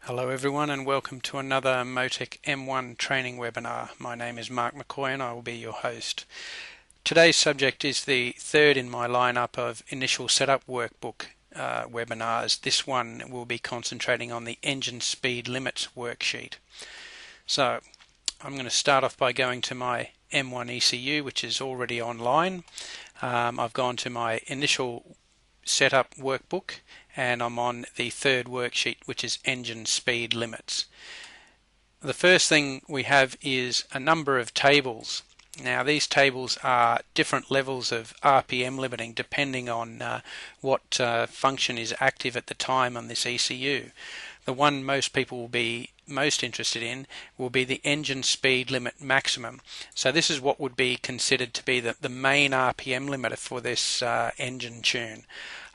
Hello everyone and welcome to another MoTeC M1 training webinar. My name is Mark McCoy and I will be your host. Today's subject is the third in my lineup of initial setup workbook webinars. This one will be concentrating on the engine speed limits worksheet. So I'm going to start off by going to my M1 ECU, which is already online. I've gone to my initial setup workbook and I'm on the third worksheet, which is engine speed limits. The first thing we have is a number of tables. Now these tables are different levels of RPM limiting depending on what function is active at the time on this ECU. The one most people will be most interested in will be the engine speed limit maximum. So this is what would be considered to be the main RPM limiter for this engine tune.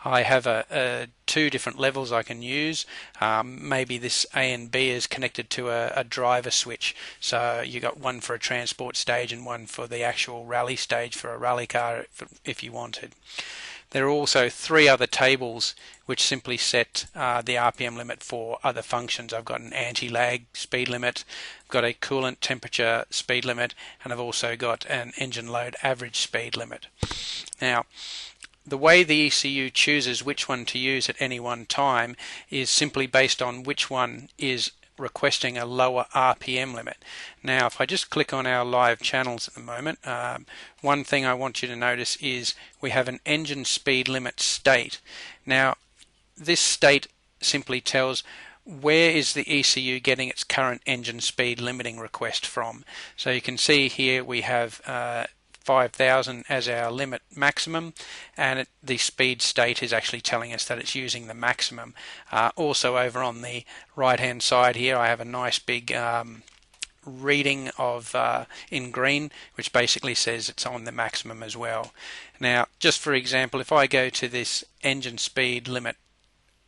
I have two different levels I can use. Maybe this A and B is connected to a driver switch. So you got one for a transport stage and one for the actual rally stage for a rally car if you wanted. There are also three other tables which simply set the RPM limit for other functions. I've got an anti-lag speed limit, I've got a coolant temperature speed limit, and I've also got an engine load average speed limit. Now, the way the ECU chooses which one to use at any one time is simply based on which one is requesting a lower RPM limit. Now if I just click on our live channels at the moment, one thing I want you to notice is we have an engine speed limit state. Now this state simply tells where is the ECU getting its current engine speed limiting request from. So you can see here we have 5,000 as our limit maximum, and the speed state is actually telling us that it's using the maximum. Also over on the right hand side here I have a nice big reading of in green, which basically says it's on the maximum as well. Now just for example, if I go to this engine speed limit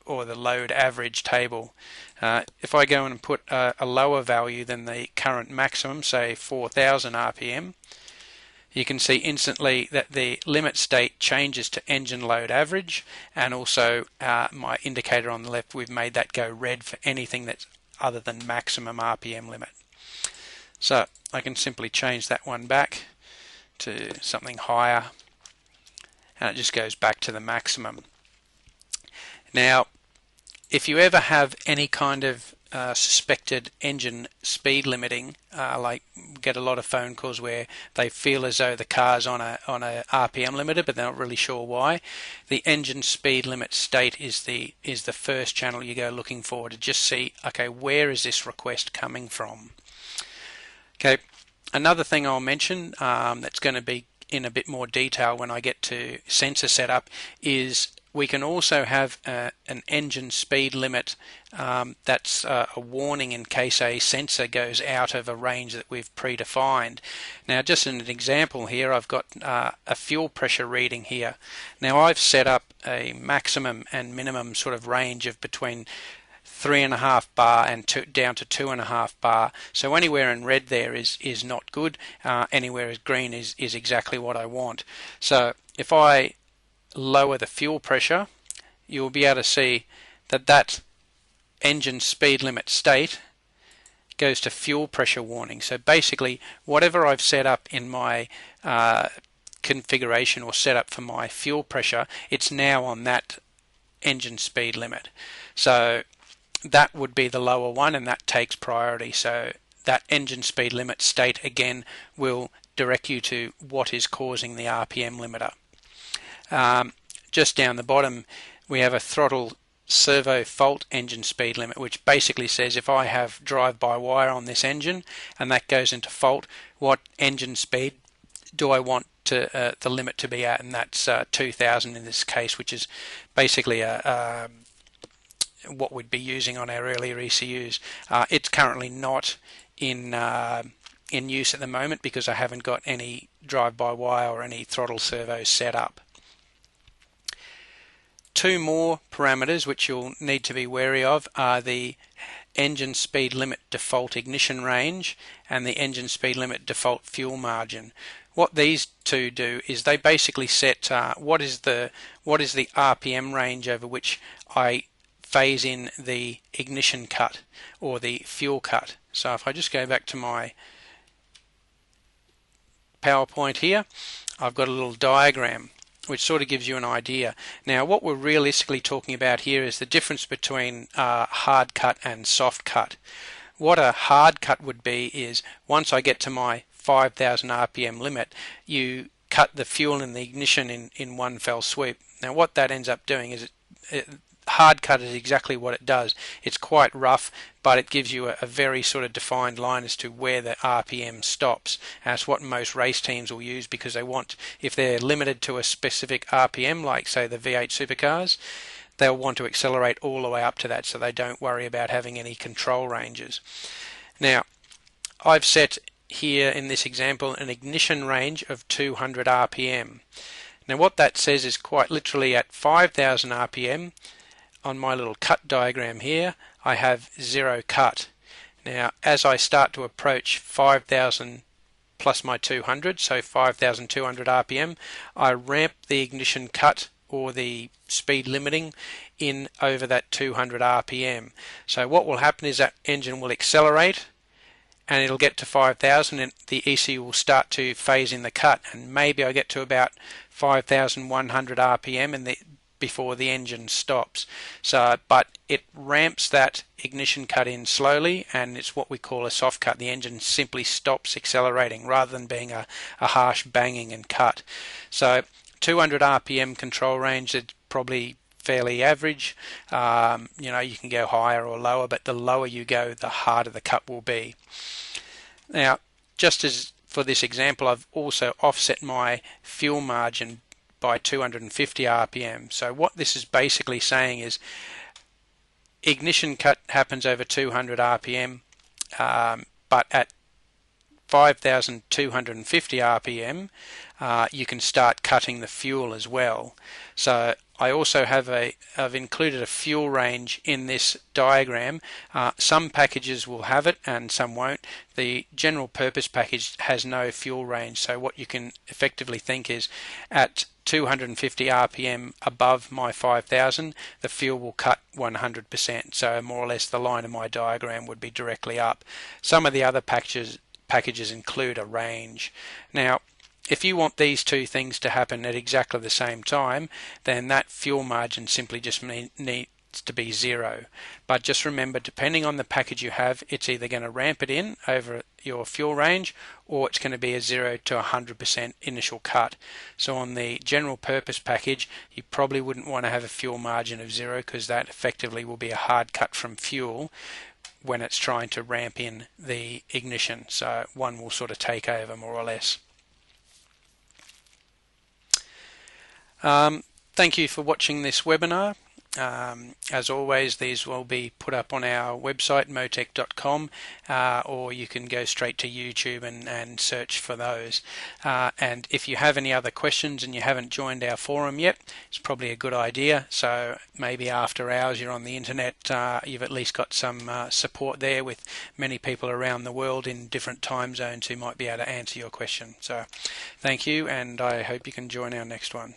or the load average table, if I go and put a lower value than the current maximum, say 4,000 RPM, you can see instantly that the limit state changes to engine load average, and also my indicator on the left, we've made that go red for anything that's other than maximum RPM limit. So I can simply change that one back to something higher and it just goes back to the maximum. Now if you ever have any kind of suspected engine speed limiting, like get a lot of phone calls where they feel as though the car's on a RPM limiter but they're not really sure why, the engine speed limit state is the first channel you go looking for to just see, okay, where is this request coming from. Okay, another thing I'll mention that's going to be in a bit more detail when I get to sensor setup is we can also have an engine speed limit that's a warning in case a sensor goes out of a range that we've predefined. Now just an example here, I've got a fuel pressure reading here. Now I've set up a maximum and minimum sort of range of between 3.5 bar and down to 2.5 bar. So anywhere in red there is not good. Anywhere as green is exactly what I want. So if I lower the fuel pressure, you'll be able to see that engine speed limit state goes to fuel pressure warning. So basically whatever I've set up in my configuration or setup for my fuel pressure, it's now on that engine speed limit. So that would be the lower one and that takes priority. So that engine speed limit state again will direct you to what is causing the RPM limiter. Just down the bottom we have a throttle servo fault engine speed limit, which basically says if I have drive-by-wire on this engine and that goes into fault, what engine speed do I want to, the limit to be at, and that's 2,000 in this case, which is basically what we'd be using on our earlier ECUs. It's currently not in use at the moment because I haven't got any drive-by-wire or any throttle servos set up. Two more parameters which you'll need to be wary of are the engine speed limit default ignition range and the engine speed limit default fuel margin. What these two do is they basically set what is the RPM range over which I phase in the ignition cut or the fuel cut. So if I just go back to my PowerPoint here, I've got a little diagram which sort of gives you an idea. Now what we're realistically talking about here is the difference between hard cut and soft cut. What a hard cut would be is once I get to my 5,000 RPM limit, you cut the fuel and the ignition in one fell swoop. Now what that ends up doing is hard cut is exactly what it does. It's quite rough, but it gives you a very sort of defined line as to where the RPM stops. And that's what most race teams will use, because they want, if they're limited to a specific RPM, like say the V8 supercars, they'll want to accelerate all the way up to that, so they don't worry about having any control ranges. Now I've set here in this example an ignition range of 200 RPM. Now what that says is quite literally at 5,000 RPM on my little cut diagram here I have 0 cut. Now as I start to approach 5,000 plus my 200, so 5,200 RPM, I ramp the ignition cut or the speed limiting in over that 200 RPM. So what will happen is that engine will accelerate and it'll get to 5,000 and the ECU will start to phase in the cut, and maybe I get to about 5,100 RPM and before the engine stops. So, but it ramps that ignition cut in slowly, and it's what we call a soft cut. The engine simply stops accelerating rather than being a harsh banging and cut. So 200 RPM control range is probably fairly average. You know, you can go higher or lower, but the lower you go, the harder the cut will be. Now, just as for this example, I've also offset my fuel margin by 250 RPM. So what this is basically saying is ignition cut happens over 200 RPM, but at 5,250 RPM you can start cutting the fuel as well. So I also have I've included a fuel range in this diagram. Some packages will have it and some won't. The general purpose package has no fuel range, so what you can effectively think is at 250 RPM above my 5,000, the fuel will cut 100%, so more or less the line of my diagram would be directly up. Some of the other packages include a range. Now if you want these two things to happen at exactly the same time, then that fuel margin simply just needs to be 0. But just remember, depending on the package you have, it's either going to ramp it in over your fuel range, or it's going to be a 0 to 100% initial cut. So on the general purpose package, you probably wouldn't want to have a fuel margin of 0, because that effectively will be a hard cut from fuel when it's trying to ramp in the ignition. So one will sort of take over more or less. Thank you for watching this webinar. As always, these will be put up on our website MoTeC.com, or you can go straight to YouTube and search for those. And if you have any other questions and you haven't joined our forum yet, it's probably a good idea. So maybe after hours you're on the internet, you've at least got some support there with many people around the world in different time zones who might be able to answer your question. So thank you, and I hope you can join our next one.